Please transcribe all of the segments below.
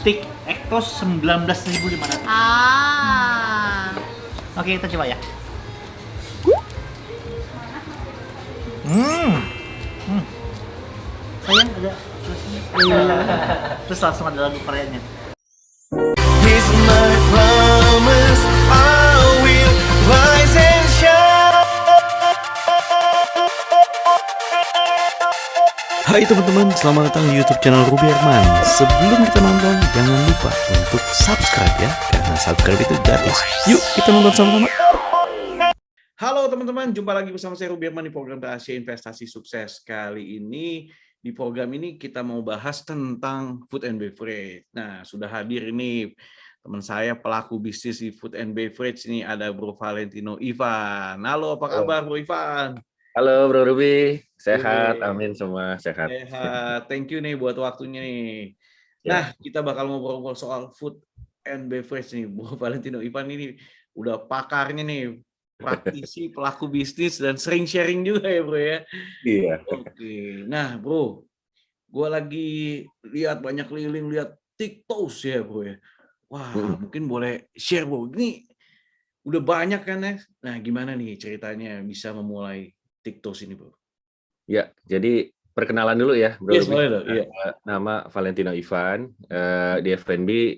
stick Ektos 19.500. Oke, kita coba ya. Sayang ada terus langsung ada lagu Koreanya. Here's my promise, I will rise and shine. Hai teman-teman, selamat datang di YouTube channel Ruby Herman. Sebelum kita nonton, jangan lupa untuk subscribe ya, karena subscribe itu gratis. Yuk kita nonton sama-sama. Halo teman-teman, jumpa lagi bersama saya Ruby Herman di program Rahasia Investasi Sukses. Kali ini di program ini kita mau bahas tentang food and beverage. Nah, sudah hadir ini teman saya pelaku bisnis di food and beverage, ini ada Bro Valentino Ivan. Halo, apa kabar Bro Ivan? Halo Bro Ruby, sehat, amin semua sehat. Sehat, thank you nih buat waktunya nih. Ya. Nah, kita bakal ngobrol-ngobrol soal food and beverage nih. Bro Valentino Ivan ini udah pakarnya nih, praktisi, pelaku bisnis, dan sering sharing juga ya Bro ya. Iya. Oke, nah Bro, gue lagi lihat banyak keliling lihat TikTok ya Bro ya. Wah, mungkin boleh share Bro. Ini udah banyak kan ya. Nah, gimana nih ceritanya bisa memulai TikTok ini Bro? Ya, jadi perkenalan dulu ya Bro Yes, Ruby. boleh dong. Iya. Nama Valentino Ivan, di F&B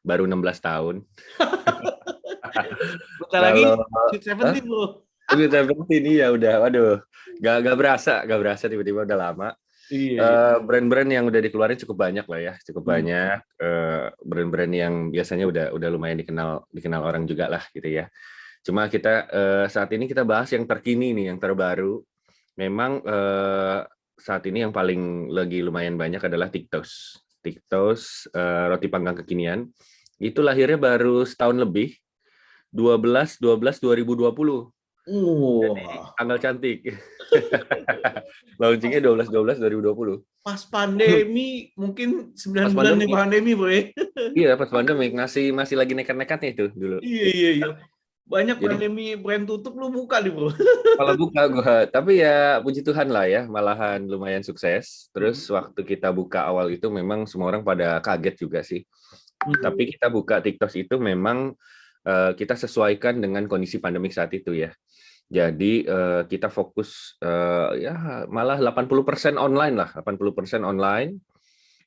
baru 16 tahun. Bentar lagi Kalau- Sweet 17 Bro. Udah 17 ini ya udah, waduh, gak berasa tiba-tiba udah lama. Iya. Brand-brand yang udah dikeluarin cukup banyak lah ya, cukup banyak. Brand-brand yang biasanya udah lumayan dikenal orang juga lah gitu ya. Cuma kita saat ini kita bahas yang terkini nih, yang terbaru. Memang saat ini yang paling lagi lumayan banyak adalah Tiktos. Tiktos, roti panggang kekinian. Itu lahirnya baru setahun lebih, 12/12/2020. Jadi tanggal cantik. Launchingnya 12/12/2020. Pas pandemi, mungkin 9 Pas bulan nih pandemi. pandemi Bro ya. Iya, pas pandemi masih lagi nekat-nekatnya itu dulu. Iya. Banyak Jadi- pandemi brand tutup lu buka nih Bro. Kalau buka gua, tapi ya puji Tuhan lah ya, malahan lumayan sukses. Terus waktu kita buka awal itu memang semua orang pada kaget juga sih. Tapi kita buka TikTok itu memang kita sesuaikan dengan kondisi pandemik saat itu ya. Jadi kita fokus ya malah 80% online lah, 80% online.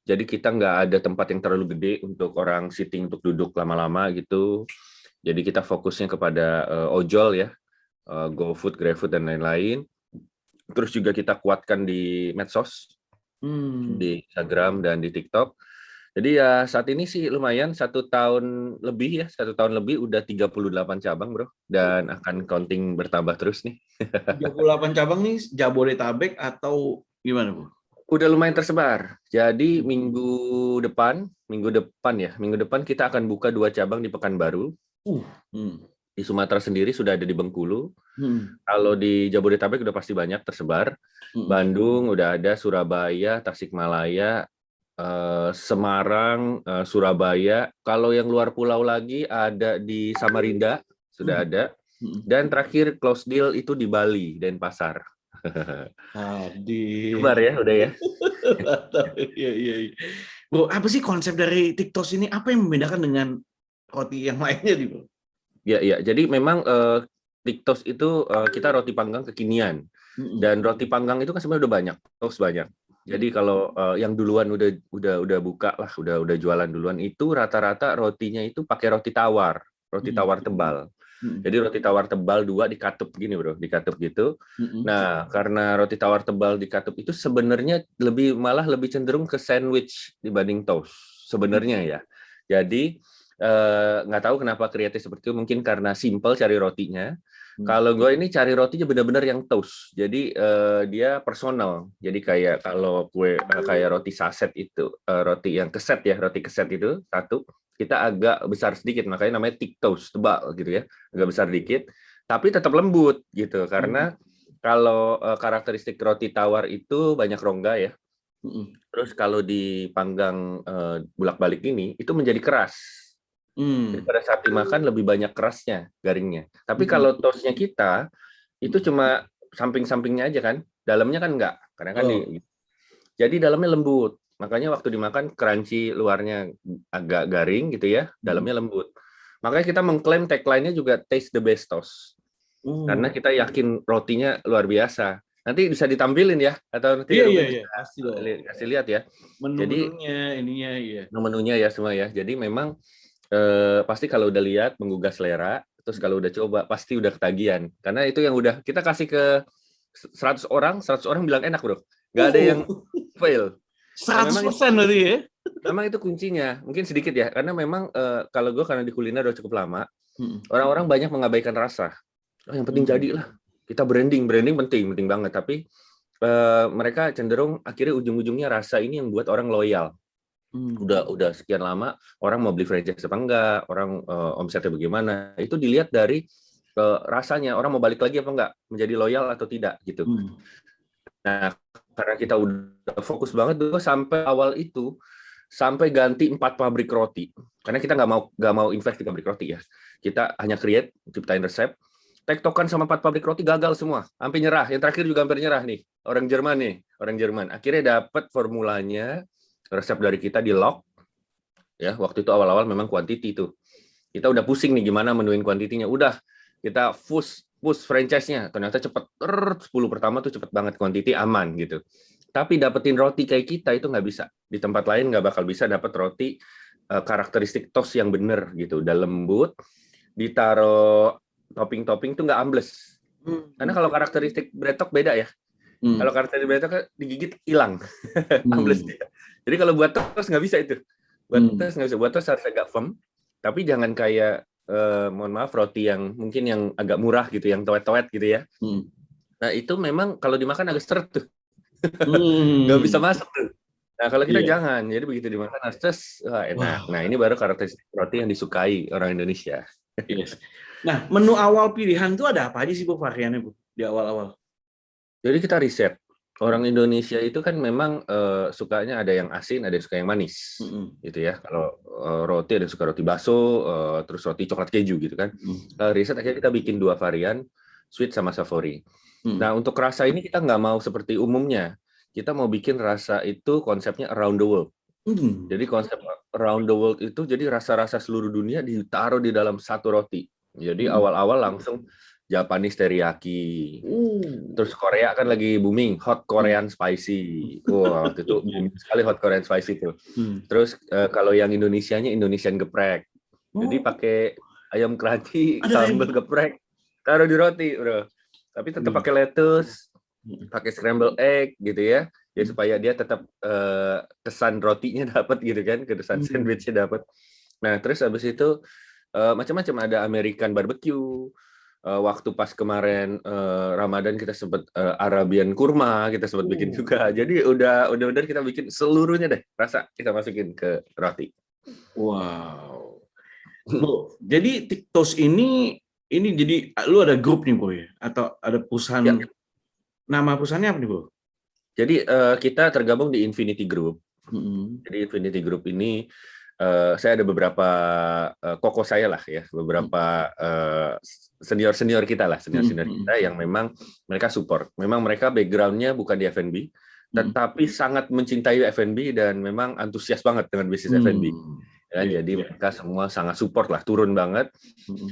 Jadi kita nggak ada tempat yang terlalu gede untuk orang sitting untuk duduk lama-lama gitu. Jadi kita fokusnya kepada ojol ya, GoFood, GrabFood dan lain-lain. Terus juga kita kuatkan di medsos, di Instagram dan di TikTok. Jadi ya saat ini sih lumayan 1 tahun lebih udah 38 cabang Bro, dan akan counting bertambah terus nih. 38 cabang nih Jabodetabek atau gimana Bu? Udah lumayan tersebar. Jadi minggu depan kita akan buka 2 cabang di Pekanbaru. Di Sumatera sendiri sudah ada di Bengkulu. Kalau di Jabodetabek udah pasti banyak tersebar. Bandung udah ada, Surabaya, Tasikmalaya, Semarang, Surabaya. Kalau yang luar pulau lagi ada di Samarinda, sudah ada. Dan terakhir close deal itu di Bali, Denpasar. Sebar ya, udah ya. Iya. Bro, apa sih konsep dari TikTok ini? Apa yang membedakan dengan roti yang lainnya nih Bro? Ya. Jadi memang TikTok itu kita roti panggang kekinian. Dan roti panggang itu kan sebenarnya udah banyak, toast banyak. Jadi kalau yang duluan udah buka lah, udah jualan duluan, itu rata-rata rotinya itu pakai roti tawar tebal. Jadi roti tawar tebal 2 dikatup gini Bro, dikatup gitu. Nah, karena roti tawar tebal dikatup itu sebenarnya malah lebih cenderung ke sandwich dibanding toast sebenarnya ya. Jadi nggak tahu kenapa kreatif seperti itu, mungkin karena simple cari rotinya. Kalau gue ini cari rotinya benar-benar yang toast, jadi dia personal. Jadi kayak kalau kue kayak roti saset itu, roti yang keset ya, roti keset itu satu, kita agak besar sedikit, makanya namanya thick toast, tebal gitu ya, agak besar dikit, tapi tetap lembut gitu. Karena kalau karakteristik roti tawar itu banyak rongga ya. Terus kalau dipanggang bolak-balik ini, itu menjadi keras. Jadi pada saat dimakan lebih banyak kerasnya, garingnya. Tapi kalau toastnya kita, itu cuma samping-sampingnya aja kan, dalamnya kan enggak. Karena kan jadi dalamnya lembut. Makanya waktu dimakan crunchy, luarnya agak garing gitu ya, dalamnya lembut. Makanya kita mengklaim tagline-nya juga taste the best toast. Karena kita yakin rotinya luar biasa. Nanti bisa ditampilin ya, atau nanti Iya, Ruben iya, iya, bisa pasti dong. kasih lihat ya. Jadi Menu-menunya, ininya, iya. menunya ya semua ya. Jadi memang pasti kalau udah lihat menggugah selera, terus kalau udah coba pasti udah ketagihan. Karena itu yang udah kita kasih ke 100 orang bilang enak bro. Nggak ada yang fail. 100% berarti ya? Memang itu kuncinya. Mungkin sedikit ya, karena memang kalau gue karena di kuliner udah cukup lama, orang-orang banyak mengabaikan rasa. Oh, yang penting jadilah. Kita branding penting banget. Tapi mereka cenderung akhirnya ujung-ujungnya rasa ini yang buat orang loyal. Udah sekian lama orang mau beli franchise apa enggak, orang omsetnya bagaimana, itu dilihat dari rasanya, orang mau balik lagi apa enggak, menjadi loyal atau tidak gitu. Nah, karena kita udah fokus banget dulu sampai awal itu, sampai ganti 4 pabrik roti, karena kita nggak mau invest di pabrik roti ya, kita hanya create, ciptain resep, tektokan sama 4 pabrik roti gagal semua, sampai nyerah, yang terakhir juga hampir nyerah nih, orang Jerman, akhirnya dapat formulanya, resep dari kita di lock ya. Waktu itu awal-awal memang quantity tuh kita udah pusing nih gimana menuin kuantitinya, udah kita push franchise-nya, ternyata cepet. 10 pertama tuh cepet banget, quantity aman gitu. Tapi dapetin roti kayak kita itu nggak bisa, di tempat lain nggak bakal bisa dapet roti karakteristik toast yang bener gitu, udah lembut, ditaro topping tuh nggak ambles. Karena kalau karakteristik bretok beda ya. Kalau karakteristik bretok digigit hilang ambles dia. Jadi kalau buat toast nggak bisa itu. Buat toast harus agak firm. Tapi jangan kayak, mohon maaf, roti yang mungkin yang agak murah gitu, yang towet-towet gitu ya. Nah itu memang kalau dimakan agak seret tuh. Nggak bisa masuk tuh. Nah kalau kita jangan. Jadi begitu dimakan harus enak. Nah ini baru karakteristik roti yang disukai orang Indonesia. Yes. Nah, menu awal pilihan itu ada apa aja sih Bu variannya Bu di awal-awal? Jadi kita riset. Orang Indonesia itu kan memang sukanya ada yang asin, ada yang suka yang manis, gitu ya. Kalau roti ada yang suka roti baso, terus roti coklat keju gitu kan. Riset akhirnya kita bikin 2 varian, sweet sama savory. Nah untuk rasa ini kita nggak mau seperti umumnya. Kita mau bikin rasa itu konsepnya around the world. Jadi konsep around the world itu jadi rasa-rasa seluruh dunia ditaruh di dalam satu roti. Jadi awal-awal langsung Japanese teriyaki. Terus Korea kan lagi booming, hot Korean spicy. Wah, waktu itu booming sekali hot Korean spicy itu. Terus kalau yang Indonesianya Indonesian geprek. Jadi pakai ayam crunchy, sambal geprek, taruh di roti, bro. Tapi tetap pakai lettuce, pakai scramble egg gitu ya. Ya supaya dia tetap kesan rotinya dapat gitu kan, kesan sandwichnya dapat. Nah, terus habis itu macam-macam, ada American barbecue. Waktu pas kemarin Ramadan kita sempat Arabian kurma kita sempat bikin juga. Jadi udah kita bikin seluruhnya deh, rasa kita masukin ke roti. Wow. Bu, jadi TikTok ini jadi lu ada grup nih Bu ya? Atau ada perusahaan? Ya. Nama perusahaannya apa nih Bu? Jadi kita tergabung di Infinity Group. Jadi Infinity Group ini saya ada beberapa koko saya lah ya, beberapa senior kita lah, senior kita yang memang mereka support. Memang mereka background-nya bukan di F&B, tetapi sangat mencintai F&B dan memang antusias banget dengan bisnis F&B. Ya, jadi mereka semua sangat support lah, turun banget.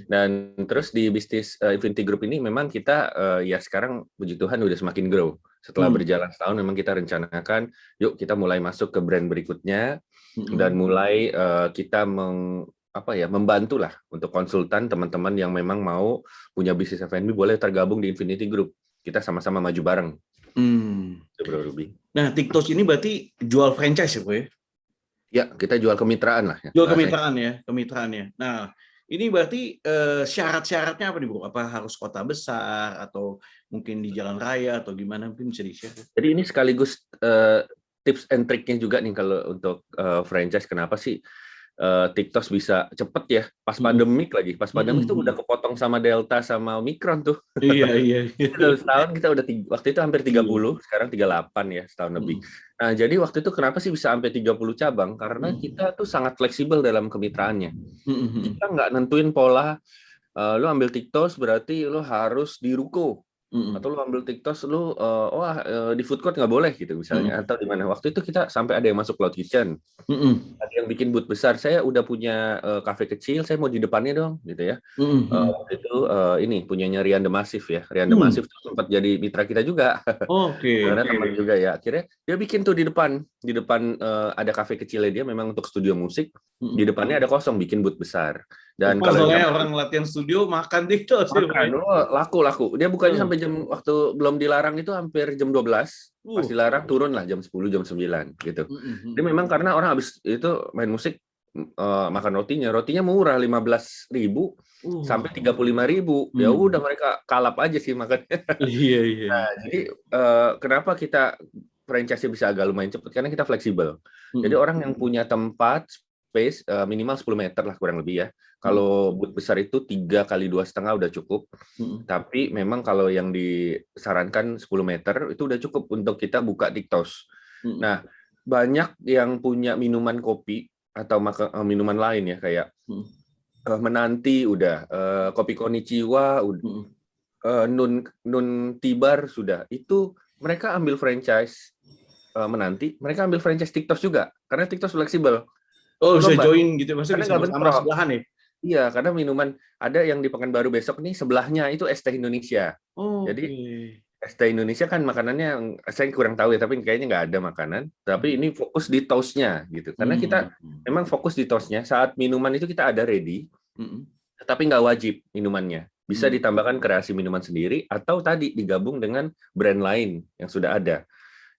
Dan terus di bisnis Infinity Group ini memang kita ya sekarang puji Tuhan udah semakin grow. Setelah berjalan setahun memang kita rencanakan, yuk kita mulai masuk ke brand berikutnya dan mulai kita membantu lah untuk konsultan teman-teman yang memang mau punya bisnis F&B boleh tergabung di Infinity Group. Kita sama-sama maju bareng. Itu Bro Ruby. Nah, TikTok ini berarti jual franchise ya, Bu ya? Ya, kita jual kemitraan lah. Ya. Jual kemitraannya. Nah, ini berarti syarat-syaratnya apa nih, Bu? Apa harus kota besar atau mungkin di jalan raya atau gimana? Mungkin bisa di-share. Jadi ini sekaligus tips and triknya juga nih kalau untuk franchise. Kenapa sih TikTok bisa cepet ya? Pas pandemik lagi. Pas pandemik itu udah kepotong sama Delta sama Omicron tuh. Iya. Setahun kita udah waktu itu hampir 30, sekarang 38 ya, setahun lebih. Nah, jadi waktu itu kenapa sih bisa sampai 30 cabang? Karena kita tuh sangat fleksibel dalam kemitraannya. Kita nggak nentuin pola, lo ambil TikTok berarti lo harus di ruko. Atau lu ambil TikTok, lu di food court nggak boleh gitu misalnya, atau di mana. Waktu itu kita sampai ada yang masuk cloud kitchen, ada yang bikin booth besar. Saya udah punya kafe kecil, saya mau di depannya dong, gitu ya. Waktu itu ini punyanya Rian The Massive ya. Rian The Massive tuh sempat jadi mitra kita juga. Oke. Karena teman juga ya. Akhirnya dia bikin tuh di depan ada kafe kecilnya dia memang untuk studio musik. Di depannya ada kosong, bikin booth besar. Dan Pas kalau soalnya orang latihan studio makan TikTok sih. makan, laku. Dia bukanya sampai jam waktu belum dilarang itu hampir jam 12. Pas dilarang turun lah jam 10, jam 9 gitu. Jadi memang karena orang habis itu main musik makan rotinya murah 15.000 sampai 35.000. Ya udah mereka kalap aja sih makannya. Iya. Nah, jadi kenapa kita franchise bisa agak lumayan cepat? Karena kita fleksibel. Jadi orang yang punya tempat space minimal 10 meter lah kurang lebih ya. Kalau booth besar itu 3 kali 2,5 udah cukup. Tapi memang kalau yang disarankan 10 meter itu udah cukup untuk kita buka TikTok. Nah, banyak yang punya minuman kopi atau minuman lain ya kayak menanti udah, kopi konnichiwa udah, nun tibar sudah. Itu mereka ambil franchise menanti, mereka ambil franchise TikTok juga karena TikTok fleksibel. Oh, bisa join gitu maksudnya, bisa Karena nggak bersama bentrok. sebelahan ya? Iya, karena minuman ada yang di Pekanbaru besok nih sebelahnya itu es teh Indonesia. Jadi es teh Indonesia kan makanannya saya kurang tahu ya, tapi kayaknya nggak ada makanan. Tapi ini fokus di toastnya gitu. Karena kita memang fokus di toastnya. Saat minuman itu kita ada ready, tetapi nggak wajib minumannya. Bisa ditambahkan kreasi minuman sendiri atau tadi digabung dengan brand lain yang sudah ada.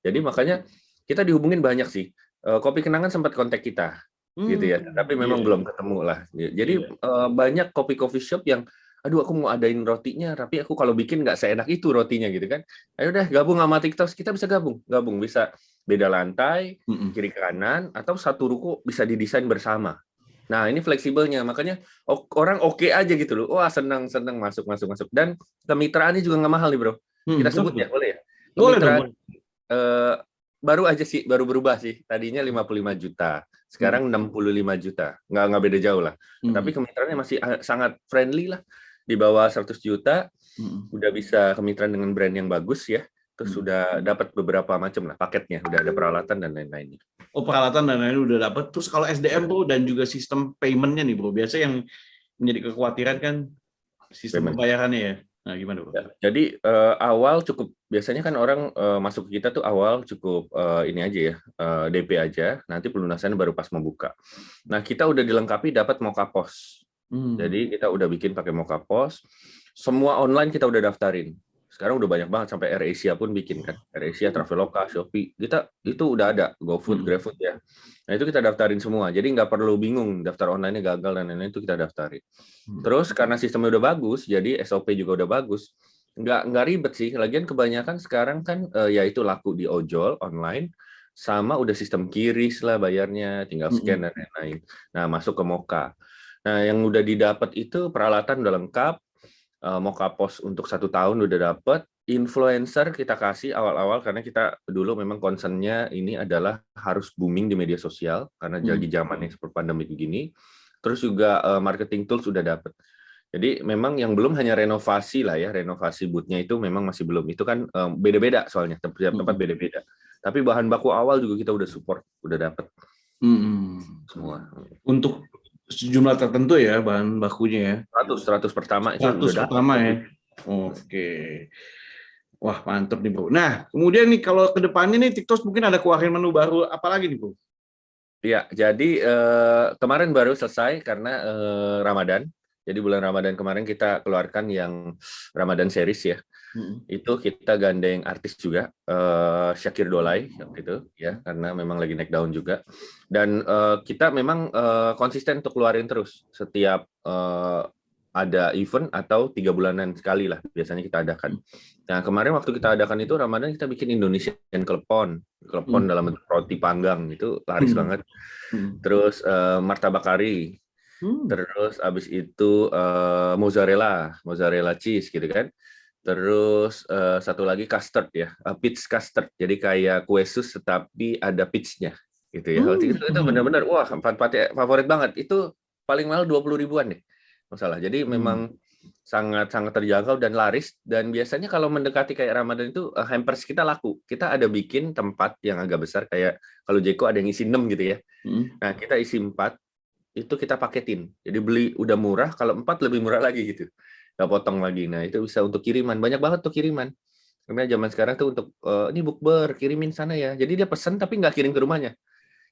Jadi makanya kita dihubungin banyak sih. Kopi Kenangan sempat kontak kita. Gitu ya, tapi memang belum ketemu lah. Jadi banyak coffee shop yang, aduh aku mau adain rotinya, tapi aku kalau bikin nggak seenak itu rotinya gitu kan. Ayo deh gabung sama TikTok, kita bisa gabung bisa beda lantai, kiri kanan, atau satu ruko bisa didesain bersama. Nah ini fleksibelnya, makanya orang oke aja gitu loh. Wah senang masuk. Dan kemitraannya juga nggak mahal nih bro. Kita sebut ya, boleh ya? Kemitraan baru aja sih, baru berubah sih. Tadinya 55 juta. Sekarang 65 juta, nggak beda jauh lah. Tapi kemitraannya masih sangat friendly lah, di bawah 100 juta, udah bisa kemitraan dengan brand yang bagus ya, terus sudah dapat beberapa macam lah paketnya, udah ada peralatan dan lain-lainnya. Oh, peralatan dan lain-lain udah dapat. Terus kalau SDM bro dan juga sistem paymentnya nih bro, biasa yang menjadi kekhawatiran kan sistem pembayarannya ya. Nah, gimana bro? Ya, jadi awal cukup, biasanya kan orang masuk ke kita tuh awal cukup ini aja ya, DP aja, nanti pelunasannya baru pas membuka. Nah, kita udah dilengkapi dapat Moka Pos. Jadi kita udah bikin pakai Moka Pos. Semua online kita udah daftarin. Sekarang udah banyak banget, sampai AirAsia pun bikin kan. AirAsia, Traveloka, Shopee, kita itu udah ada, GoFood, GrabFood ya. Nah itu kita daftarin semua, jadi nggak perlu bingung daftar online-nya gagal dan lain-lain, itu kita daftarin. Terus karena sistemnya udah bagus, jadi SOP juga udah bagus, nggak ribet sih. Lagian kebanyakan sekarang kan ya itu laku di ojol online, sama udah sistem QRIS lah bayarnya, tinggal scan dan lain-lain. Nah masuk ke Moka. Nah yang udah didapat itu peralatan udah lengkap. Moka Pos untuk 1 tahun udah dapet. Influencer kita kasih awal-awal karena kita dulu memang concernnya ini adalah harus booming di media sosial karena lagi zamannya seperti pandemi begini. Terus juga marketing tools sudah dapet. Jadi memang yang belum hanya renovasi lah ya, renovasi booth-nya itu memang masih belum. Itu kan beda-beda soalnya, tempat beda-beda. Tapi bahan baku awal juga kita udah support, udah dapet semua. Untuk sejumlah tertentu ya bahan bakunya ya. 100 pertama. 100 pertama ya. Oke. Wah mantep nih bro. Nah kemudian nih kalau ke depannya nih TikTok mungkin ada keluarin menu baru apa lagi nih bro? Ya jadi kemarin baru selesai karena Ramadan. Jadi bulan Ramadan kemarin kita keluarkan yang Ramadan series ya. Itu kita gandeng artis juga, Syakir Dolai gitu ya, karena memang lagi naik daun juga. Dan kita memang konsisten untuk keluarin terus setiap ada event atau 3 bulanan sekali lah biasanya kita adakan. Nah kemarin waktu kita adakan itu Ramadan kita bikin Indonesian klepon dalam bentuk roti panggang itu laris banget. Terus martabak kari. Terus abis itu mozzarella cheese gitu kan. Terus satu lagi custard ya, peach custard. Jadi kayak kue sus tetapi ada peachnya gitu ya. Itu benar-benar wah favorit banget. Itu paling mahal 20 ribuan deh. Masalah. Jadi memang sangat terjangkau dan laris. Dan biasanya kalau mendekati kayak Ramadan itu hampers kita laku. Kita ada bikin tempat yang agak besar kayak kalau Jeko ada yang isi 6 gitu ya. Nah, kita isi 4 itu kita paketin. Jadi beli udah murah, kalau 4 lebih murah lagi gitu. Nggak potong lagi. Nah, itu bisa untuk kiriman. Banyak banget tuh kiriman. Karena zaman sekarang tuh untuk ini bukber, kirimin sana ya. Jadi dia pesan tapi nggak kirim ke rumahnya.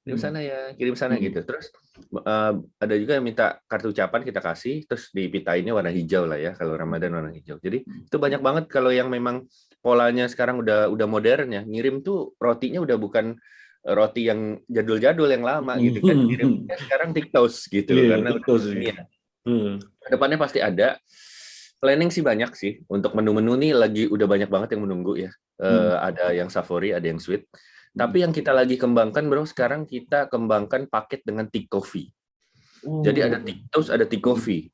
Kirim sana ya, kirim sana gitu. Terus ada juga yang minta kartu ucapan kita kasih, terus dipitainnya warna hijau lah ya, kalau Ramadan warna hijau. Jadi itu banyak banget kalau yang memang polanya sekarang udah modern ya. Ngirim tuh rotinya udah bukan roti yang jadul-jadul yang lama gitu kan. Ngirimnya sekarang TikTok gitu karena udah ya. Kedepannya pasti ada. Planning sih banyak sih. Untuk menu-menu nih lagi udah banyak banget yang menunggu ya. Ada yang savory, ada yang sweet. Tapi yang kita lagi kembangkan, bro, sekarang kita kembangkan paket dengan tea coffee. Jadi ada tea toast, ada tea coffee.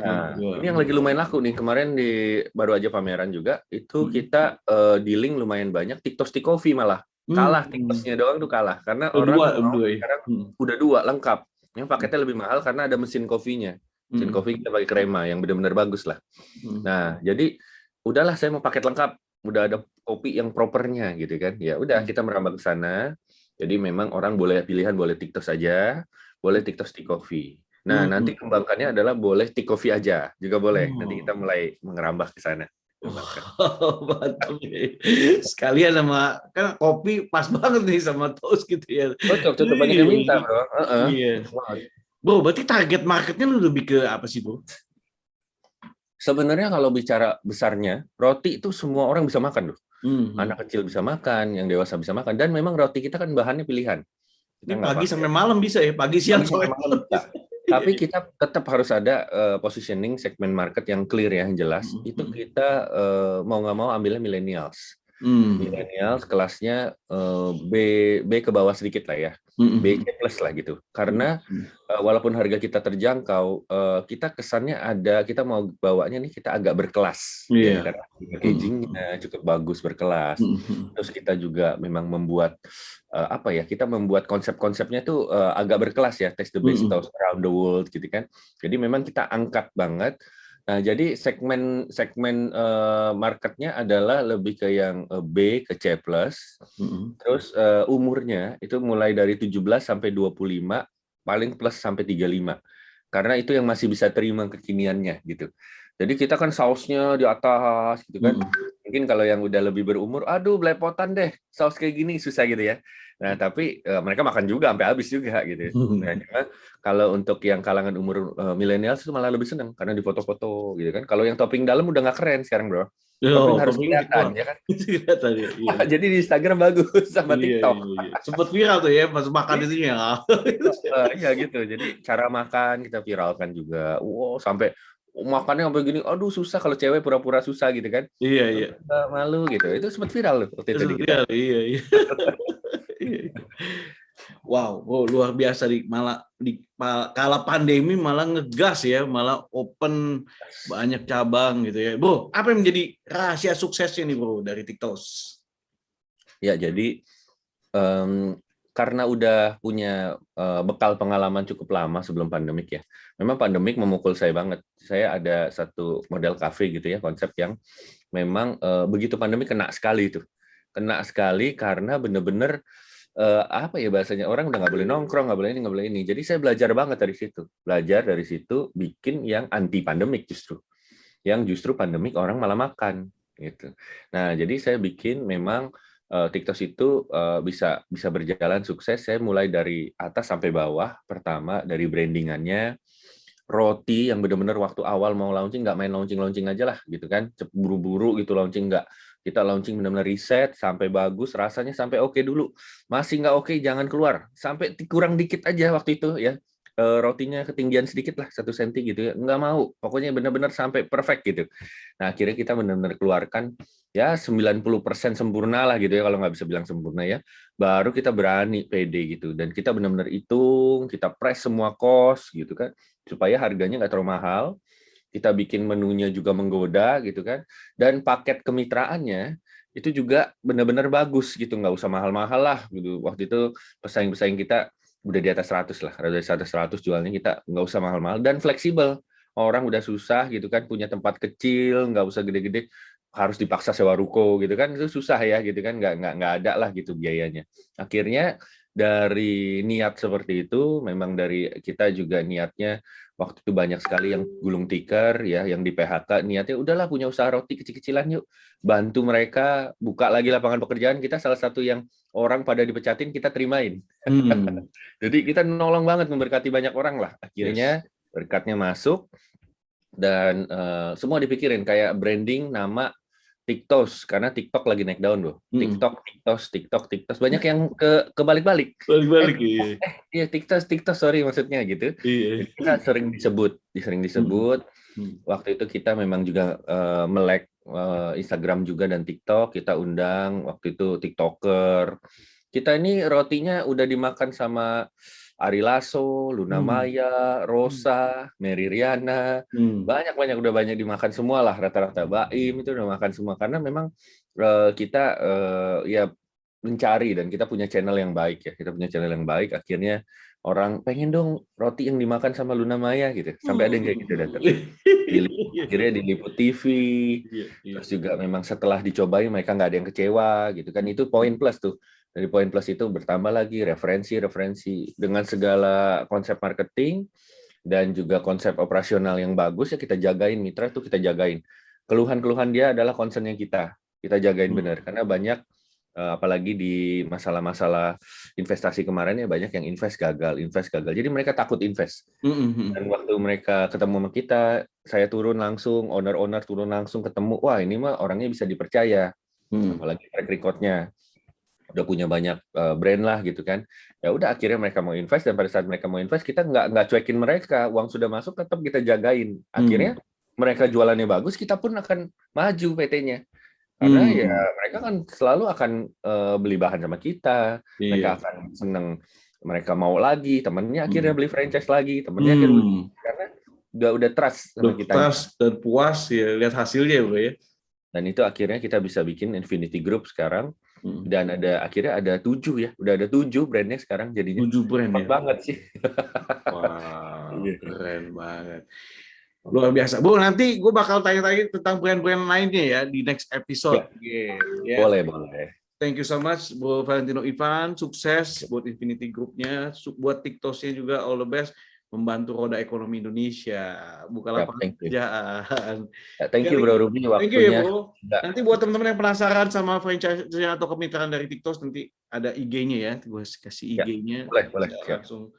Nah, ini yang lagi lumayan laku nih. Kemarin baru aja pameran juga, itu kita dealing lumayan banyak. Tea toast, tea coffee malah. Kalah, tea toastnya doang tuh kalah. Karena orang sekarang udah 2 lengkap. Yang paketnya lebih mahal karena ada mesin kopinya. Mesin kopi kita pakai krema yang benar-benar bagus lah. Nah, jadi udahlah saya mau paket lengkap. Udah ada kopi yang propernya gitu kan. Ya udah kita merambah ke sana. Jadi memang orang boleh pilihan, boleh TikTok saja, boleh TikTok tea coffee. Nah, nanti kembangkannya adalah boleh tea coffee aja, juga boleh. Nanti kita mulai mengerambah ke sana. Mantap nih. Sekalian sama kan kopi pas banget nih sama toast gitu ya. Cocok banyak yang minta, bro. Iya. Bro, berarti target marketnya lu lebih ke apa sih, bro? Sebenarnya kalau bicara besarnya, roti itu semua orang bisa makan loh. Anak kecil bisa makan, yang dewasa bisa makan. Dan memang roti kita kan bahannya pilihan. Ini pagi sampai malam bisa ya, pagi siang sore malam. Tapi kita tetap harus ada positioning segmen market yang clear ya, yang jelas. Itu kita mau nggak mau ambilnya millennials. Millennials kelasnya B ke bawah sedikit lah ya. B plus lah gitu. Karena walaupun harga kita terjangkau, kita kesannya ada, kita mau bawanya nih kita agak berkelas. Ya, karena packagingnya cukup bagus, berkelas. Terus kita juga memang membuat kita membuat konsep-konsepnya tuh agak berkelas ya, taste the best toast around the world gitu kan. Jadi memang kita angkat banget. Nah, jadi segmen marketnya adalah lebih ke yang B ke C+. Terus umurnya itu mulai dari 17 sampai 25, paling plus sampai 35. Karena itu yang masih bisa terima kekiniannya gitu. Jadi kita kan sausnya di atas gitu kan. Mungkin kalau yang udah lebih berumur, aduh belepotan deh, saus kayak gini susah gitu ya. Nah, tapi mereka makan juga sampai habis juga gitu. Nah, cuma kalau untuk yang kalangan umur milenial itu malah lebih senang karena difoto-foto gitu kan. Kalau yang topping dalam udah nggak keren sekarang, bro. Topping harus kelihatan ya kan. Jadi di Instagram bagus sama TikTok. Sempet viral tuh ya pas makan itu ya. Iya gitu. Jadi cara makan kita viralkan juga. Wow, sampai makannya sampai gini, aduh susah kalau cewek pura-pura susah gitu kan. Iya. Malu gitu. Itu sempat viral loh waktu itu. Iya. Wow, luar biasa malah di kala pandemi malah ngegas ya, malah open banyak cabang gitu ya. Bro, apa yang menjadi rahasia suksesnya nih, bro, dari TikTok? Ya, jadi karena udah punya bekal pengalaman cukup lama sebelum pandemik ya. Memang pandemik memukul saya banget. Saya ada satu model cafe gitu ya, konsep yang memang begitu pandemik kena sekali itu. Kena sekali karena bener-bener apa ya bahasanya, orang udah nggak boleh nongkrong, nggak boleh ini, nggak boleh ini. Jadi saya belajar banget dari situ. Belajar dari situ bikin yang anti pandemik justru. Yang justru pandemik orang malah makan gitu. Nah, jadi saya bikin memang TikTok itu bisa berjalan sukses. Saya mulai dari atas sampai bawah. Pertama dari brandingannya, roti yang benar-benar waktu awal mau launching nggak main launching aja lah gitu kan, buru-buru gitu launching, nggak. Kita launching benar-benar riset sampai bagus, rasanya sampai oke dulu. Masih nggak oke, jangan keluar. Sampai kurang dikit aja waktu itu ya. Rotinya ketinggian sedikit lah, 1 senti gitu ya. Nggak mau. Pokoknya benar-benar sampai perfect gitu. Nah, akhirnya kita benar-benar keluarkan ya 90% sempurna lah gitu ya, kalau nggak bisa bilang sempurna ya. Baru kita berani pede gitu. Dan kita benar-benar hitung, kita press semua cost gitu kan. Supaya harganya nggak terlalu mahal. Kita bikin menunya juga menggoda gitu kan, dan paket kemitraannya itu juga benar-benar bagus gitu, nggak usah mahal-mahal lah gitu. Waktu itu pesaing-pesaing kita udah di atas 100 lah, di atas 100 jualnya, kita nggak usah mahal-mahal dan fleksibel. orang udah susah gitu kan, punya tempat kecil, nggak usah gede-gede, harus dipaksa sewa ruko gitu kan, itu susah ya gitu kan, nggak ada lah gitu biayanya. Akhirnya dari niat seperti itu, memang dari kita juga niatnya waktu itu banyak sekali yang gulung tikar ya, yang di PHK, niatnya udahlah punya usaha roti kecil-kecilan yuk, bantu mereka buka lagi lapangan pekerjaan. Kita salah satu yang orang pada dipecatin kita terimain. Jadi kita nolong banget, memberkati banyak orang lah. Akhirnya berkatnya masuk dan semua dipikirin kayak branding nama TikTok, karena TikTok lagi naik daun loh. TikTok, banyak yang kebalik-balik. Balik-balik iya. Iya TikTok, sorry maksudnya gitu. Iya. Jadi kita sering disebut. Waktu itu kita memang juga melek Instagram juga dan TikTok. Kita undang waktu itu TikToker. Kita ini rotinya udah dimakan sama Ari Lasso, Luna Maya, Rosa, Mary Riana, banyak udah banyak dimakan semua lah, rata-rata Baim itu udah makan semua, karena memang kita ya mencari, dan kita punya channel yang baik ya, akhirnya orang pengen dong roti yang dimakan sama Luna Maya gitu, sampai ada yang kayak gitu datang. Akhirnya diliput TV, terus juga memang setelah dicobain mereka nggak ada yang kecewa gitu kan, itu poin plus tuh. Dari poin plus itu bertambah lagi referensi dengan segala konsep marketing dan juga konsep operasional yang bagus ya, kita jagain, mitra tuh kita jagain. Keluhan-keluhan dia adalah concern yang kita jagain benar, karena banyak apalagi di masalah-masalah investasi kemarin ya, banyak yang invest gagal. Jadi mereka takut invest. Dan waktu mereka ketemu sama kita, saya turun langsung, owner turun langsung ketemu, wah ini mah orangnya bisa dipercaya. Apalagi track record-nya udah punya banyak brand lah gitu kan. Ya udah akhirnya mereka mau invest, dan pada saat mereka mau invest kita nggak cuekin mereka, uang sudah masuk tetap kita jagain. Akhirnya mereka jualannya bagus, kita pun akan maju PT-nya. Karena ya mereka kan selalu akan beli bahan sama kita, mereka akan seneng, mereka mau lagi, temennya akhirnya beli franchise lagi, temennya akhirnya beli, karena udah trust sama kita. Trust dan puas ya lihat hasilnya bro ya. Dan itu akhirnya kita bisa bikin Infinity Group sekarang. Dan akhirnya ada 7 ya, udah ada 7 brandnya sekarang jadinya. 7 brand ya. Banget sih. Wah, keren banget. Luar biasa. Bu, nanti gue bakal tanya-tanya tentang brand-brand lainnya ya di next episode. Yeah. Boleh. Thank you so much, Bu Valentino Ivan. Sukses buat Infinity Group-nya, buat TikTok-nya juga, all the best. Membantu roda ekonomi Indonesia, buka lapangan pekerjaan. Thank you Bro Ruby waktunya. Thank you ya Bro. Nanti buat teman-teman yang penasaran sama franchise atau kemitraan dari TikTok, nanti ada IG-nya ya, gue kasih IG-nya. Boleh. Langsung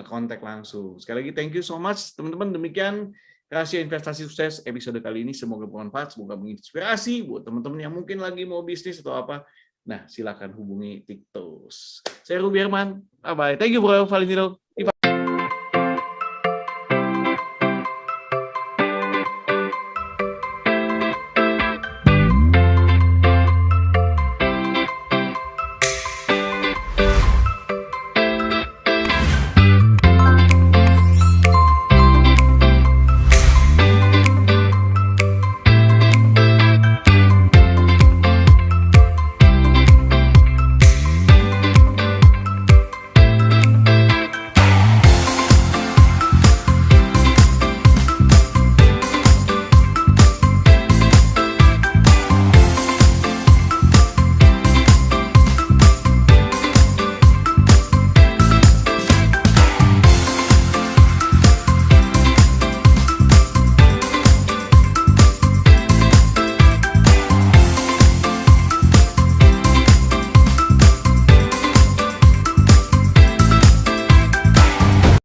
kontak langsung. Sekali lagi thank you so much teman-teman. Demikian Rahasia Investasi Sukses episode kali ini, semoga bermanfaat, semoga menginspirasi buat teman-teman yang mungkin lagi mau bisnis atau apa. Nah, silakan hubungi TikTok. Saya Ruby Herman. Bye bye. Thank you Bro Valentino.